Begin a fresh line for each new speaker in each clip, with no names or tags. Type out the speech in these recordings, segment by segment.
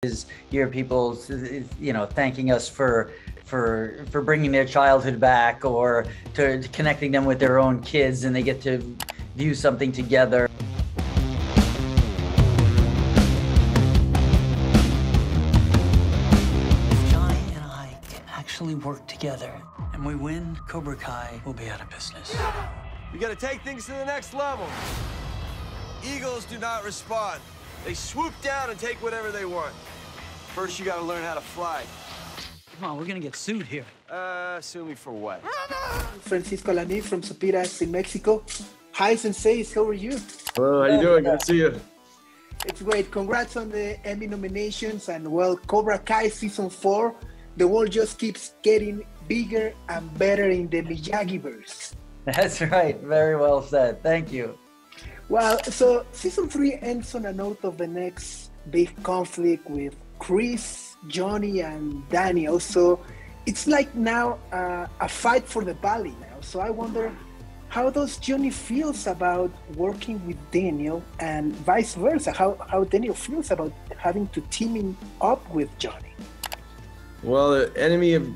is hear people, thanking us for bringing their childhood back, or to connecting them with their own kids, and they get to view something together.
If Johnny and I can actually work together and we win, Cobra Kai will be out of business.
We gotta take things to the next level. Eagles do not respond. They swoop down and take whatever they want. First, you gotta learn how to fly.
Come on, we're gonna get sued here.
Sue me for what?
Francisco Lani from Supiras in Mexico. Hi, Senseis, how are you?
Hello, how you doing? Good to see you.
It's great. Congrats on the Emmy nominations, and well, Cobra Kai Season 4. The world just keeps getting bigger and better in the Miyagi-verse.
That's right. Very well said. Thank you.
Well, so Season 3 ends on a note of the next big conflict with Chris, Johnny, and Daniel. So it's like now a fight for the valley now. So I wonder, how does Johnny feels about working with Daniel, and vice versa? How Daniel feels about having to teaming up with Johnny?
Well, the enemy of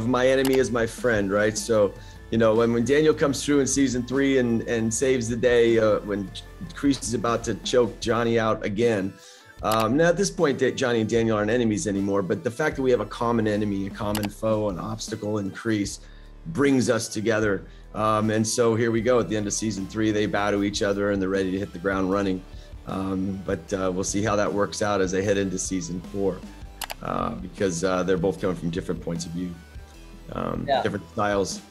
my enemy is my friend, right? So, when Daniel comes through in Season 3 and saves the day, when Chris is about to choke Johnny out again. Now at this point, Johnny and Daniel aren't enemies anymore, but the fact that we have a common enemy, a common foe, an obstacle in Chris brings us together. And so here we go at the end of Season 3, they bow to each other and they're ready to hit the ground running. But we'll see how that works out as they head into Season 4, because they're both coming from different points of view, different styles.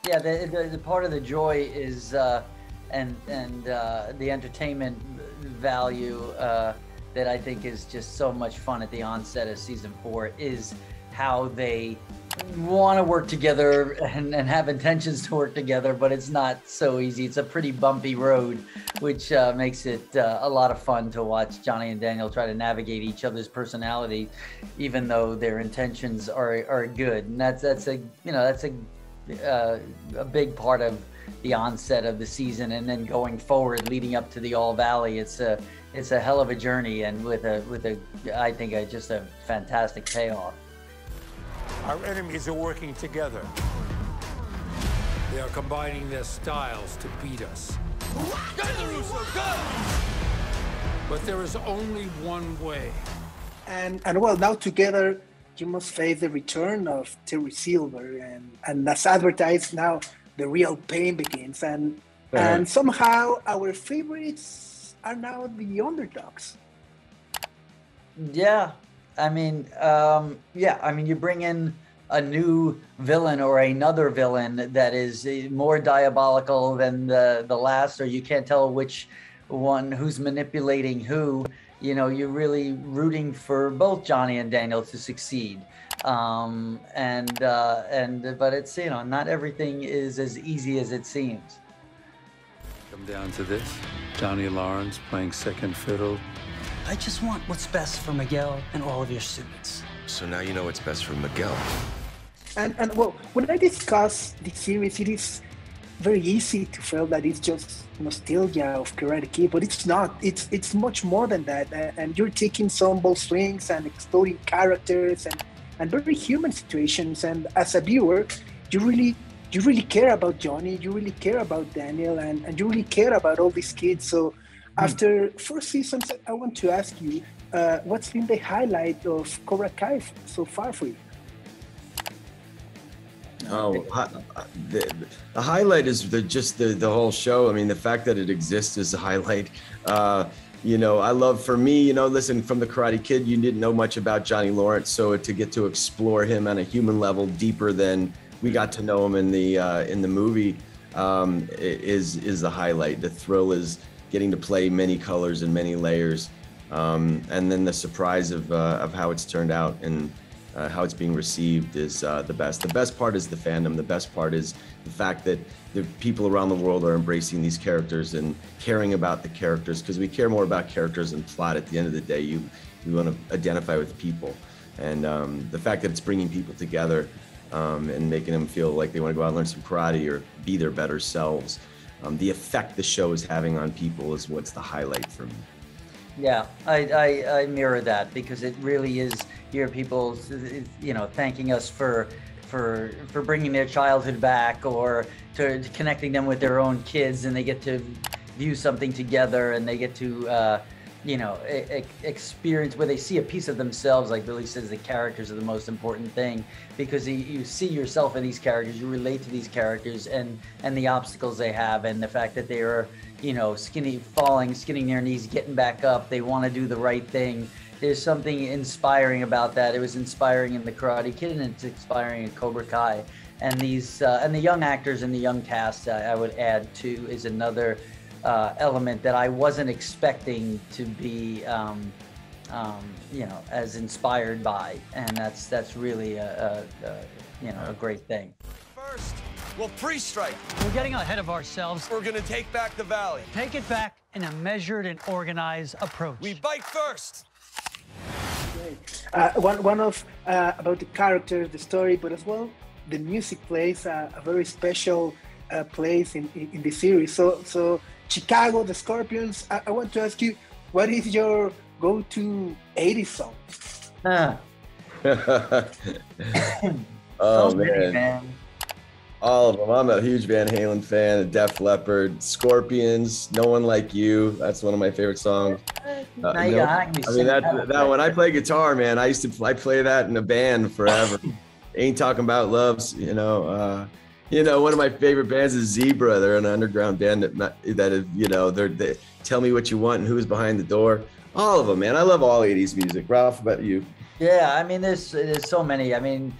Yeah, the part of the joy is and the entertainment value that I think is just so much fun at the onset of Season 4 is how they want to work together and have intentions to work together, but it's not so easy. It's a pretty bumpy road, which makes it a lot of fun to watch Johnny and Daniel try to navigate each other's personality, even though their intentions are good. And that's a big part of the onset of the season, and then going forward, leading up to the All Valley. It's a hell of a journey, and with I think just a fantastic payoff.
Our enemies are working together. They are combining their styles to beat us.
Go, LaRusso, go!
But there is only one way.
And well, now together, you must face the return of Terry Silver, and as advertised, now the real pain begins, and somehow our favorites are now the underdogs.
Yeah, I mean, you bring in a new villain or another villain that is more diabolical than the last, or you can't tell which one who's manipulating who. You're really rooting for both Johnny and Daniel to succeed. But it's, not everything is as easy as it seems.
Come down to this, Johnny Lawrence playing second fiddle.
I just want what's best for Miguel and all of your students.
So now you know what's best for Miguel.
And well, when I discuss the series, it is very easy to feel that it's just nostalgia of Karate Kid, but it's not. It's much more than that. And you're taking some bold swings and exploring characters and very human situations. And as a viewer, you really care about Johnny, you really care about Daniel, and you really care about all these kids. So after 4 seasons, I want to ask you, what's been the highlight of Cobra Kai so far for you?
Oh, the highlight is the whole show. I mean, the fact that it exists is a highlight. I love, for me, listen, from the Karate Kid, you didn't know much about Johnny Lawrence, so to get to explore him on a human level deeper than we got to know him in the movie is the highlight. The thrill is getting to play many colors and many layers, and then the surprise of how it's turned out and how it's being received is the best. The best part is the fandom. The best part is the fact that the people around the world are embracing these characters and caring about the characters, because we care more about characters than plot. At the end of the day, you want to identify with people, and the fact that it's bringing people together and making them feel like they want to go out and learn some karate or be their better selves. The effect the show is having on people is what's the highlight for me.
Yeah, I mirror that, because it really is, you hear people, you know, thanking us for bringing their childhood back, or to connecting them with their own kids, and they get to view something together, and they get to you know, experience where they see a piece of themselves. Like Billy says, the characters are the most important thing, because you see yourself in these characters, you relate to these characters, and the obstacles they have, and the fact that they are, you know, skinning their knees, getting back up, they want to do the right thing. There's something inspiring about that. It was inspiring in The Karate Kid, and it's inspiring in Cobra Kai. And these and the young actors and the young cast, I would add too, is another element that I wasn't expecting to be, you know, as inspired by, and that's really you know, a great thing.
First, we'll pre-strike.
We're getting ahead of ourselves.
We're gonna take back the valley.
Take it back in a measured and organized approach.
We bite first.
One of about the characters, the story, but as well the music plays a very special place in the series. So Chicago, the Scorpions. I want to ask you, what is your go-to 80s song?
Oh
So
man.
many, man.
All of them. I'm a huge Van Halen fan. Def Leppard, Scorpions, No One Like You. That's one of my favorite songs.
Now you gotta make me
I
sing
mean, that when I play guitar, man, I play that in a band forever. Ain't Talking About Loves, you know. You know, one of my favorite bands is Zebra. They're an underground band that is, you know, they Tell Me What You Want and Who's Behind the Door. All of them, man. I love all 80s music. Ralph, about you?
Yeah, I mean, there's so many. I mean,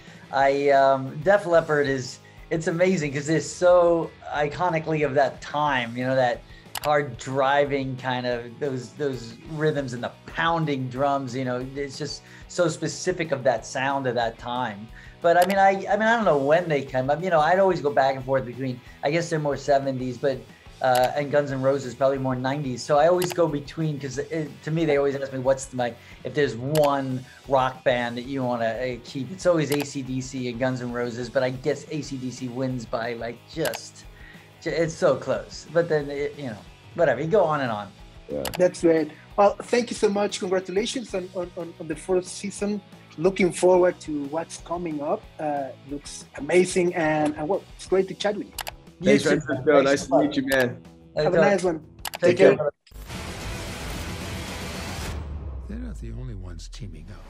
Def Leppard it's amazing, because they're so iconically of that time, you know, that hard driving kind of, those rhythms and the pounding drums, you know, it's just so specific of that sound of that time. But I mean, I don't know when they came up, you know, I'd always go back and forth between, I guess they're more 70s, but and Guns N' Roses probably more 90s. So I always go between, because to me, they always ask me, if there's one rock band that you want to keep, it's always AC/DC and Guns N' Roses, but I guess AC/DC wins by like just it's so close. But then, you know, whatever, you go on and on.
Yeah.
That's great. Well, thank you so much. Congratulations on the first season. Looking forward to what's coming up. Looks amazing, and well, it's great to chat with you.
Thanks, Francisco. Nice to meet you, man.
Have a nice one.
Take care.
They're not the only ones teaming up.